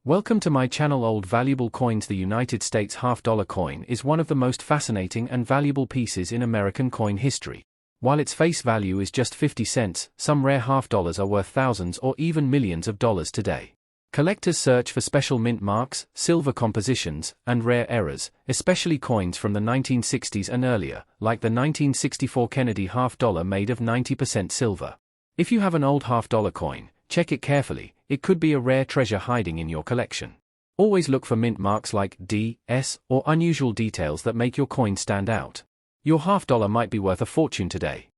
Welcome to my channel. Old Valuable Coins. The United States half-dollar coin is one of the most fascinating and valuable pieces in American coin history. While its face value is just 50 cents, some rare half-dollars are worth thousands or even millions of dollars today. Collectors search for special mint marks, silver compositions, and rare errors, especially coins from the 1960s and earlier, like the 1964 Kennedy half-dollar made of 90% silver. If you have an old half-dollar coin, check it carefully. It could be a rare treasure hiding in your collection. Always look for mint marks like D, S, or unusual details that make your coin stand out. Your half-dollar might be worth a fortune today.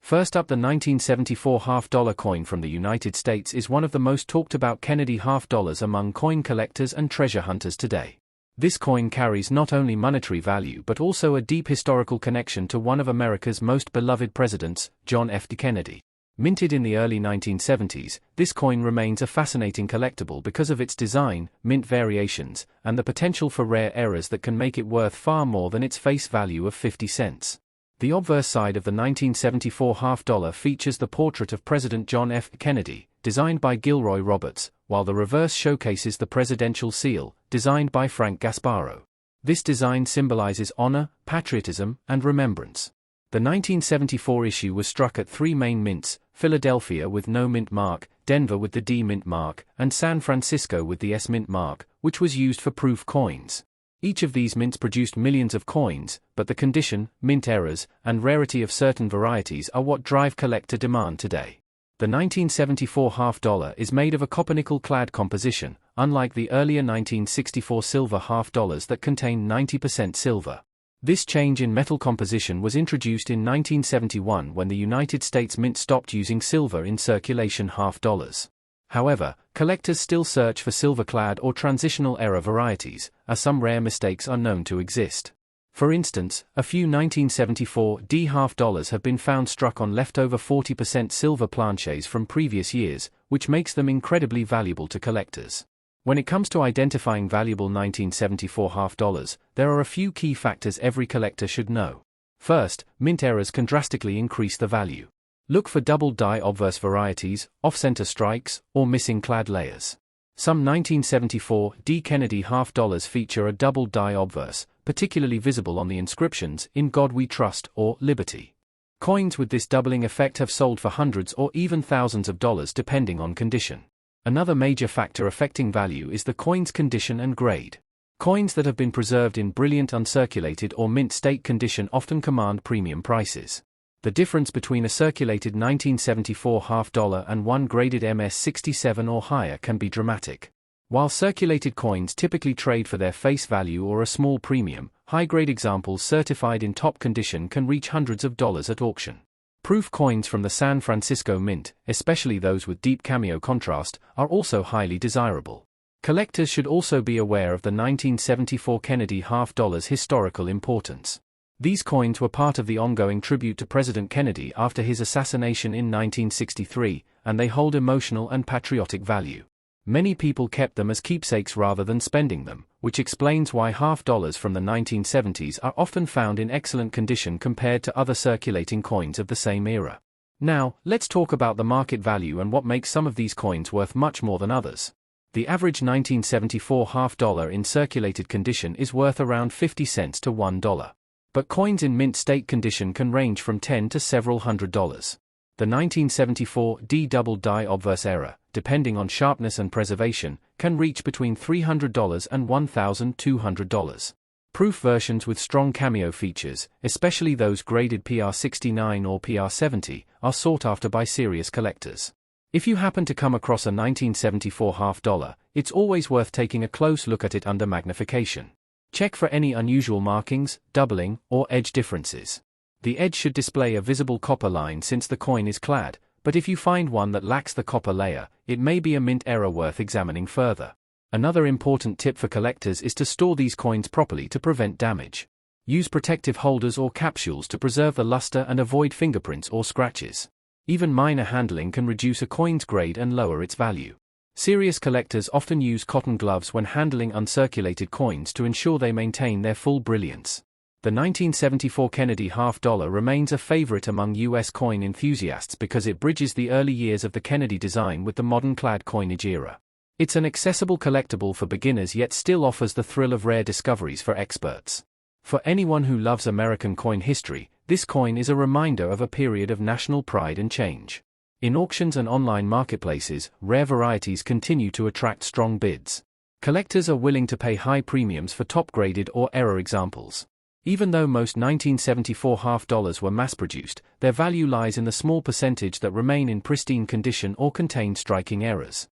First up, the 1974 half-dollar coin from the United States is one of the most talked about Kennedy half-dollars among coin collectors and treasure hunters today. This coin carries not only monetary value but also a deep historical connection to one of America's most beloved presidents, John F. Kennedy. Minted in the early 1970s, this coin remains a fascinating collectible because of its design, mint variations, and the potential for rare errors that can make it worth far more than its face value of 50 cents. The obverse side of the 1974 half-dollar features the portrait of President John F. Kennedy, designed by Gilroy Roberts, while the reverse showcases the presidential seal, designed by Frank Gasparro. This design symbolizes honor, patriotism, and remembrance. The 1974 issue was struck at three main mints: Philadelphia with no mint mark, Denver with the D mint mark, and San Francisco with the S mint mark, which was used for proof coins. Each of these mints produced millions of coins, but the condition, mint errors, and rarity of certain varieties are what drive collector demand today. The 1974 half-dollar is made of a copper-nickel-clad composition, unlike the earlier 1964 silver half-dollars that contained 90% silver. This change in metal composition was introduced in 1971 when the United States Mint stopped using silver in circulation half-dollars. However, collectors still search for silver-clad or transitional error varieties, as some rare mistakes are known to exist. For instance, a few 1974 D half-dollars have been found struck on leftover 40% silver planches from previous years, which makes them incredibly valuable to collectors. When it comes to identifying valuable 1974 half-dollars, there are a few key factors every collector should know. First, mint errors can drastically increase the value. Look for doubled die obverse varieties, off-center strikes, or missing clad layers. Some 1974 D Kennedy half-dollars feature a doubled die obverse, particularly visible on the inscriptions, "In God We Trust" or "Liberty." Coins with this doubling effect have sold for hundreds or even thousands of dollars depending on condition. Another major factor affecting value is the coin's condition and grade. Coins that have been preserved in brilliant uncirculated or mint state condition often command premium prices. The difference between a circulated 1974 half-dollar and one graded MS-67 or higher can be dramatic. While circulated coins typically trade for their face value or a small premium, high-grade examples certified in top condition can reach hundreds of dollars at auction. Proof coins from the San Francisco Mint, especially those with deep cameo contrast, are also highly desirable. Collectors should also be aware of the 1974 Kennedy half-dollar's historical importance. These coins were part of the ongoing tribute to President Kennedy after his assassination in 1963, and they hold emotional and patriotic value. Many people kept them as keepsakes rather than spending them, which explains why half-dollars from the 1970s are often found in excellent condition compared to other circulating coins of the same era. Now, let's talk about the market value and what makes some of these coins worth much more than others. The average 1974 half-dollar in circulated condition is worth around 50 cents to $1. But coins in mint state condition can range from $10 to several $100s. The 1974 D double die obverse error, depending on sharpness and preservation, can reach between $300 and $1,200. Proof versions with strong cameo features, especially those graded PR69 or PR70, are sought after by serious collectors. If you happen to come across a 1974 half-dollar, it's always worth taking a close look at it under magnification. Check for any unusual markings, doubling, or edge differences. The edge should display a visible copper line since the coin is clad, but if you find one that lacks the copper layer, it may be a mint error worth examining further. Another important tip for collectors is to store these coins properly to prevent damage. Use protective holders or capsules to preserve the luster and avoid fingerprints or scratches. Even minor handling can reduce a coin's grade and lower its value. Serious collectors often use cotton gloves when handling uncirculated coins to ensure they maintain their full brilliance. The 1974 Kennedy half-dollar remains a favorite among U.S. coin enthusiasts because it bridges the early years of the Kennedy design with the modern clad coinage era. It's an accessible collectible for beginners yet still offers the thrill of rare discoveries for experts. For anyone who loves American coin history, this coin is a reminder of a period of national pride and change. In auctions and online marketplaces, rare varieties continue to attract strong bids. Collectors are willing to pay high premiums for top-graded or error examples. Even though most 1974 half dollars were mass-produced, their value lies in the small percentage that remain in pristine condition or contain striking errors.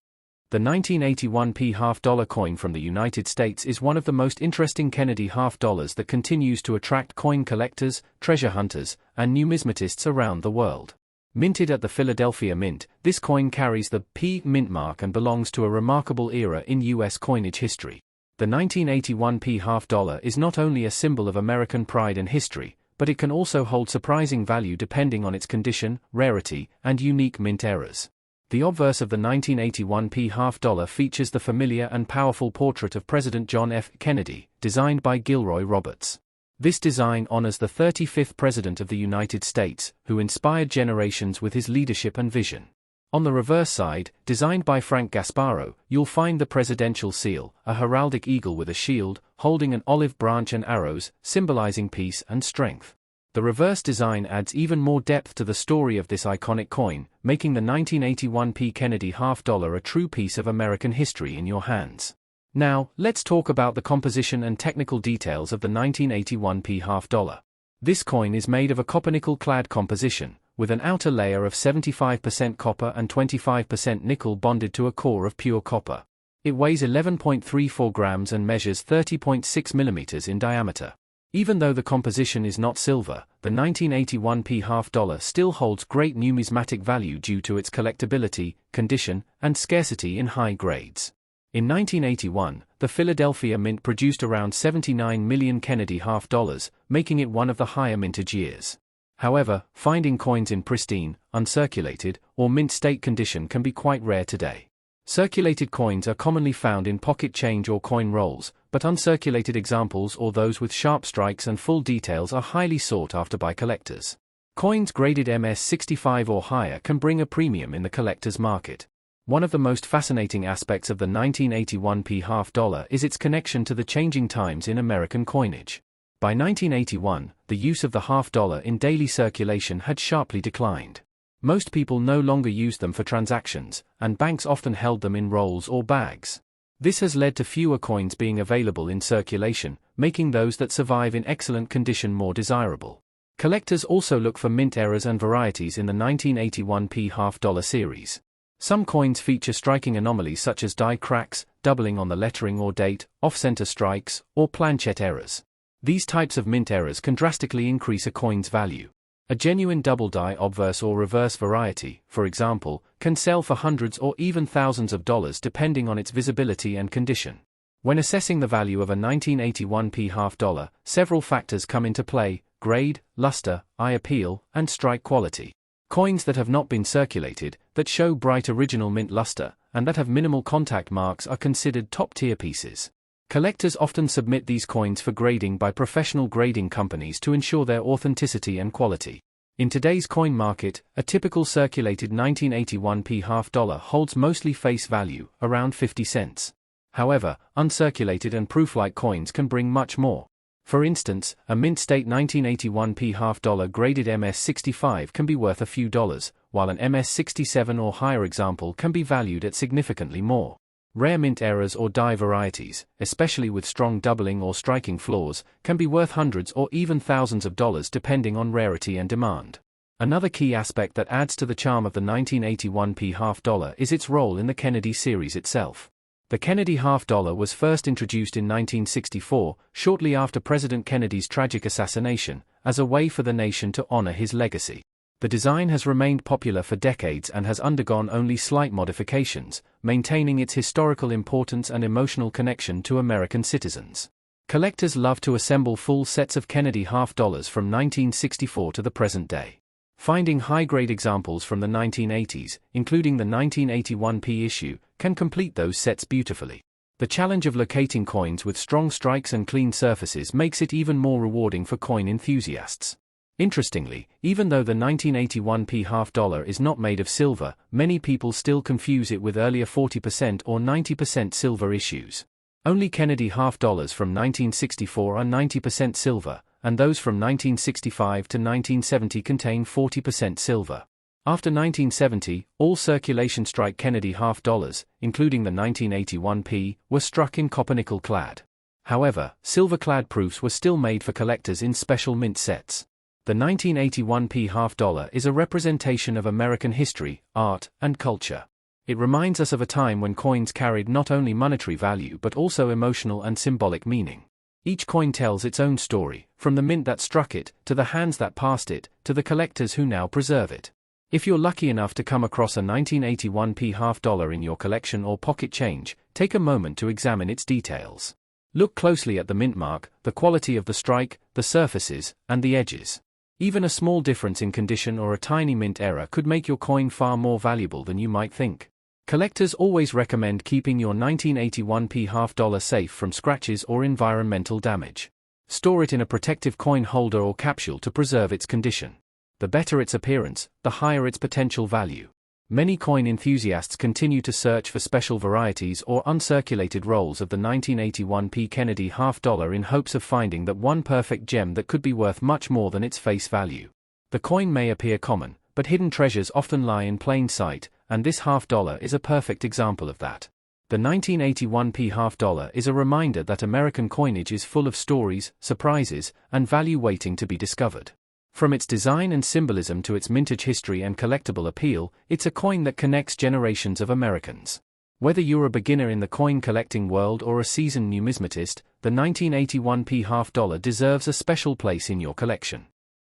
The 1981 half-dollar coin from the United States is one of the most interesting Kennedy half-dollars that continues to attract coin collectors, treasure hunters, and numismatists around the world. Minted at the Philadelphia Mint, this coin carries the P Mint mark and belongs to a remarkable era in U.S. coinage history. The 1981 half-dollar is not only a symbol of American pride and history, but it can also hold surprising value depending on its condition, rarity, and unique mint errors. The obverse of the 1981 half-dollar features the familiar and powerful portrait of President John F. Kennedy, designed by Gilroy Roberts. This design honors the 35th President of the United States, who inspired generations with his leadership and vision. On the reverse side, designed by Frank Gasparro, you'll find the presidential seal, a heraldic eagle with a shield, holding an olive branch and arrows, symbolizing peace and strength. The reverse design adds even more depth to the story of this iconic coin, making the 1981 Kennedy half-dollar a true piece of American history in your hands. Now, let's talk about the composition and technical details of the 1981 half-dollar. This coin is made of a copper-nickel-clad composition, with an outer layer of 75% copper and 25% nickel bonded to a core of pure copper. It weighs 11.34 grams and measures 30.6 millimeters in diameter. Even though the composition is not silver, the 1981 half-dollar still holds great numismatic value due to its collectability, condition, and scarcity in high grades. In 1981, the Philadelphia Mint produced around 79 million Kennedy half-dollars, making it one of the higher mintage years. However, finding coins in pristine, uncirculated, or mint state condition can be quite rare today. Circulated coins are commonly found in pocket change or coin rolls, but uncirculated examples or those with sharp strikes and full details are highly sought after by collectors. Coins graded MS-65 or higher can bring a premium in the collector's market. One of the most fascinating aspects of the 1981 half-dollar is its connection to the changing times in American coinage. By 1981, the use of the half-dollar in daily circulation had sharply declined. Most people no longer used them for transactions, and banks often held them in rolls or bags. This has led to fewer coins being available in circulation, making those that survive in excellent condition more desirable. Collectors also look for mint errors and varieties in the 1981 half-dollar series. Some coins feature striking anomalies such as die cracks, doubling on the lettering or date, off-center strikes, or planchette errors. These types of mint errors can drastically increase a coin's value. A genuine double die obverse or reverse variety, for example, can sell for hundreds or even thousands of dollars depending on its visibility and condition. When assessing the value of a 1981 half-dollar, several factors come into play: grade, luster, eye appeal, and strike quality. Coins that have not been circulated, that show bright original mint luster, and that have minimal contact marks are considered top-tier pieces. Collectors often submit these coins for grading by professional grading companies to ensure their authenticity and quality. In today's coin market, a typical circulated 1981 half-dollar holds mostly face value, around 50 cents. However, uncirculated and proof-like coins can bring much more. For instance, a mint state 1981 half-dollar graded MS-65 can be worth a few dollars, while an MS-67 or higher example can be valued at significantly more. Rare mint errors or die varieties, especially with strong doubling or striking flaws, can be worth hundreds or even thousands of dollars depending on rarity and demand. Another key aspect that adds to the charm of the 1981 half-dollar is its role in the Kennedy series itself. The Kennedy half-dollar was first introduced in 1964, shortly after President Kennedy's tragic assassination, as a way for the nation to honor his legacy. The design has remained popular for decades and has undergone only slight modifications, maintaining its historical importance and emotional connection to American citizens. Collectors love to assemble full sets of Kennedy half-dollars from 1964 to the present day. Finding high-grade examples from the 1980s, including the 1981 issue, can complete those sets beautifully. The challenge of locating coins with strong strikes and clean surfaces makes it even more rewarding for coin enthusiasts. Interestingly, even though the 1981p half dollar is not made of silver, many people still confuse it with earlier 40% or 90% silver issues. Only Kennedy half dollars from 1964 are 90% silver, and those from 1965 to 1970 contain 40% silver. After 1970, all circulation strike Kennedy half dollars, including the 1981p, were struck in copper-nickel clad. However, silver-clad proofs were still made for collectors in special mint sets. The 1981p half dollar is a representation of American history, art, and culture. It reminds us of a time when coins carried not only monetary value but also emotional and symbolic meaning. Each coin tells its own story, from the mint that struck it, to the hands that passed it, to the collectors who now preserve it. If you're lucky enough to come across a 1981p half dollar in your collection or pocket change, take a moment to examine its details. Look closely at the mint mark, the quality of the strike, the surfaces, and the edges. Even a small difference in condition or a tiny mint error could make your coin far more valuable than you might think. Collectors always recommend keeping your 1981p half dollar safe from scratches or environmental damage. Store it in a protective coin holder or capsule to preserve its condition. The better its appearance, the higher its potential value. Many coin enthusiasts continue to search for special varieties or uncirculated rolls of the 1981p Kennedy half dollar in hopes of finding that one perfect gem that could be worth much more than its face value. The coin may appear common, but hidden treasures often lie in plain sight, and this half dollar is a perfect example of that. The 1981p half dollar is a reminder that American coinage is full of stories, surprises, and value waiting to be discovered. From its design and symbolism to its mintage history and collectible appeal, it's a coin that connects generations of Americans. Whether you're a beginner in the coin collecting world or a seasoned numismatist, the 1981p half dollar deserves a special place in your collection.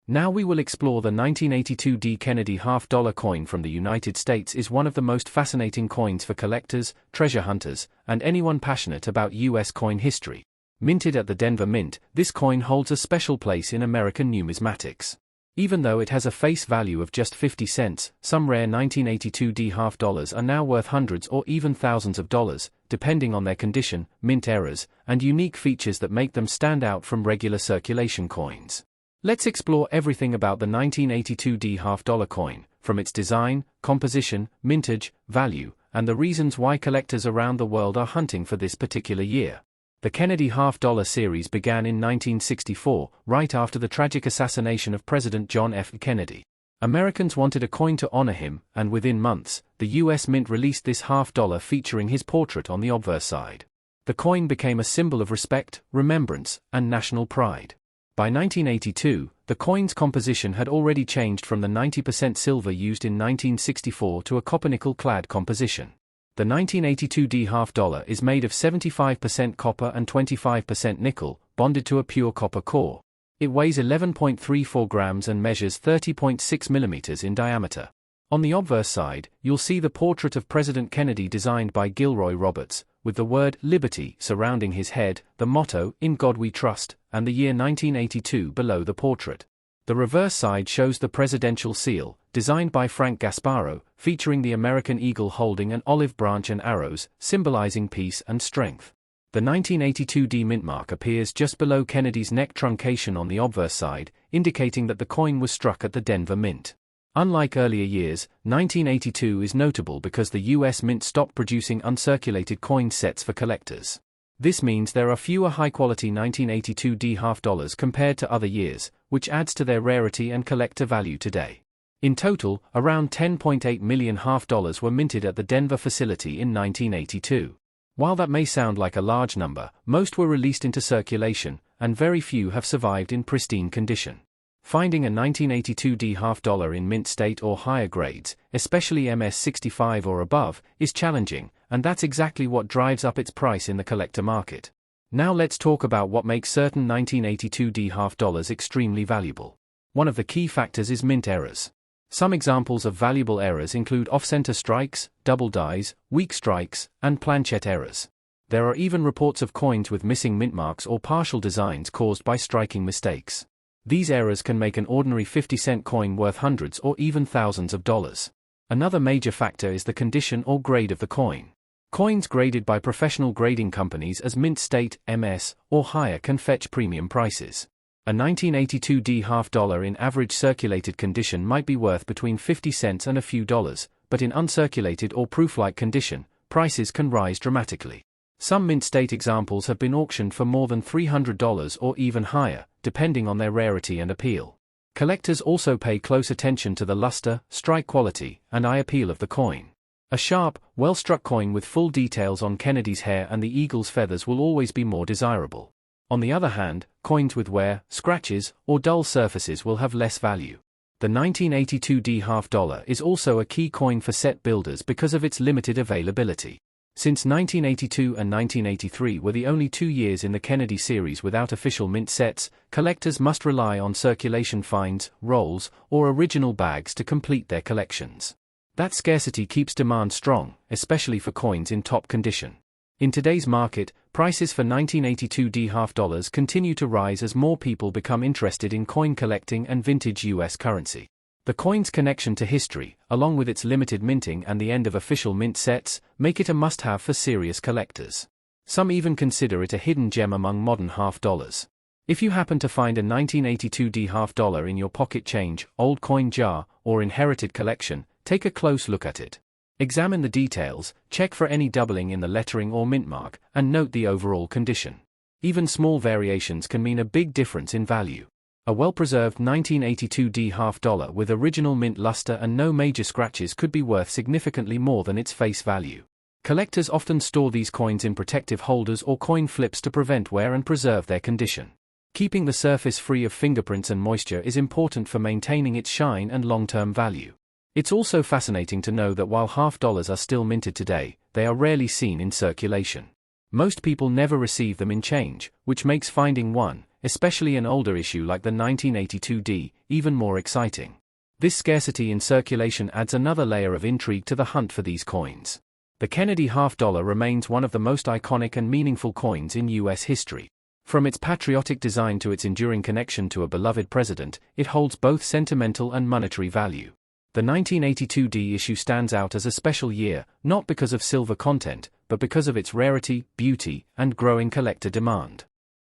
Now we will explore the 1982D Kennedy half dollar coin from the United States. Is one of the most fascinating coins for collectors, treasure hunters, and anyone passionate about US coin history. Minted at the Denver Mint, this coin holds a special place in American numismatics. Even though it has a face value of just 50 cents, some rare 1982D half dollars are now worth hundreds or even thousands of dollars, depending on their condition, mint errors, and unique features that make them stand out from regular circulation coins. Let's explore everything about the 1982D half dollar coin, from its design, composition, mintage, value, and the reasons why collectors around the world are hunting for this particular year. The Kennedy half dollar series began in 1964, right after the tragic assassination of President John F. Kennedy. Americans wanted a coin to honor him, and within months, the US Mint released this half dollar featuring his portrait on the obverse side. The coin became a symbol of respect, remembrance, and national pride. By 1982, the coin's composition had already changed from the 90% silver used in 1964 to a copper-nickel-clad composition. The 1982D half dollar is made of 75% copper and 25% nickel, bonded to a pure copper core. It weighs 11.34 grams and measures 30.6 millimeters in diameter. On the obverse side, you'll see the portrait of President Kennedy designed by Gilroy Roberts, with the word Liberty surrounding his head, the motto, In God We Trust, and the year 1982 below the portrait. The reverse side shows the presidential seal, designed by Frank Gasparro, featuring the American eagle holding an olive branch and arrows, symbolizing peace and strength. The 1982D mint mark appears just below Kennedy's neck truncation on the obverse side, indicating that the coin was struck at the Denver Mint. Unlike earlier years, 1982 is notable because the US Mint stopped producing uncirculated coin sets for collectors. This means there are fewer high-quality 1982D half dollars compared to other years, which adds to their rarity and collector value today. In total, around 10.8 million half dollars were minted at the Denver facility in 1982. While that may sound like a large number, most were released into circulation, and very few have survived in pristine condition. Finding a 1982D half dollar in mint state or higher grades, especially MS65 or above, is challenging, and that's exactly what drives up its price in the collector market. Now let's talk about what makes certain 1982D half dollars extremely valuable. One of the key factors is mint errors. Some examples of valuable errors include off-center strikes, double dies, weak strikes, and planchette errors. There are even reports of coins with missing mint marks or partial designs caused by striking mistakes. These errors can make an ordinary 50-cent coin worth hundreds or even thousands of dollars. Another major factor is the condition or grade of the coin. Coins graded by professional grading companies as mint state, MS, or higher can fetch premium prices. A 1982D half-dollar in average circulated condition might be worth between 50 cents and a few dollars, but in uncirculated or proof-like condition, prices can rise dramatically. Some mint state examples have been auctioned for more than $300 or even higher, depending on their rarity and appeal. Collectors also pay close attention to the luster, strike quality, and eye appeal of the coin. A sharp, well-struck coin with full details on Kennedy's hair and the eagle's feathers will always be more desirable. On the other hand, coins with wear, scratches, or dull surfaces will have less value. The 1982D half-dollar is also a key coin for set builders because of its limited availability. Since 1982 and 1983 were the only 2 years in the Kennedy series without official mint sets, collectors must rely on circulation finds, rolls, or original bags to complete their collections. That scarcity keeps demand strong, especially for coins in top condition. In today's market, prices for 1982D half-dollars continue to rise as more people become interested in coin collecting and vintage US currency. The coin's connection to history, along with its limited minting and the end of official mint sets, make it a must-have for serious collectors. Some even consider it a hidden gem among modern half-dollars. If you happen to find a 1982D half-dollar in your pocket change, old coin jar, or inherited collection, take a close look at it. Examine the details, check for any doubling in the lettering or mint mark, and note the overall condition. Even small variations can mean a big difference in value. A well-preserved 1982D half-dollar with original mint luster and no major scratches could be worth significantly more than its face value. Collectors often store these coins in protective holders or coin flips to prevent wear and preserve their condition. Keeping the surface free of fingerprints and moisture is important for maintaining its shine and long-term value. It's also fascinating to know that while half-dollars are still minted today, they are rarely seen in circulation. Most people never receive them in change, which makes finding one, especially an older issue like the 1982D, even more exciting. This scarcity in circulation adds another layer of intrigue to the hunt for these coins. The Kennedy half-dollar remains one of the most iconic and meaningful coins in US history. From its patriotic design to its enduring connection to a beloved president, it holds both sentimental and monetary value. The 1982D issue stands out as a special year, not because of silver content, but because of its rarity, beauty, and growing collector demand.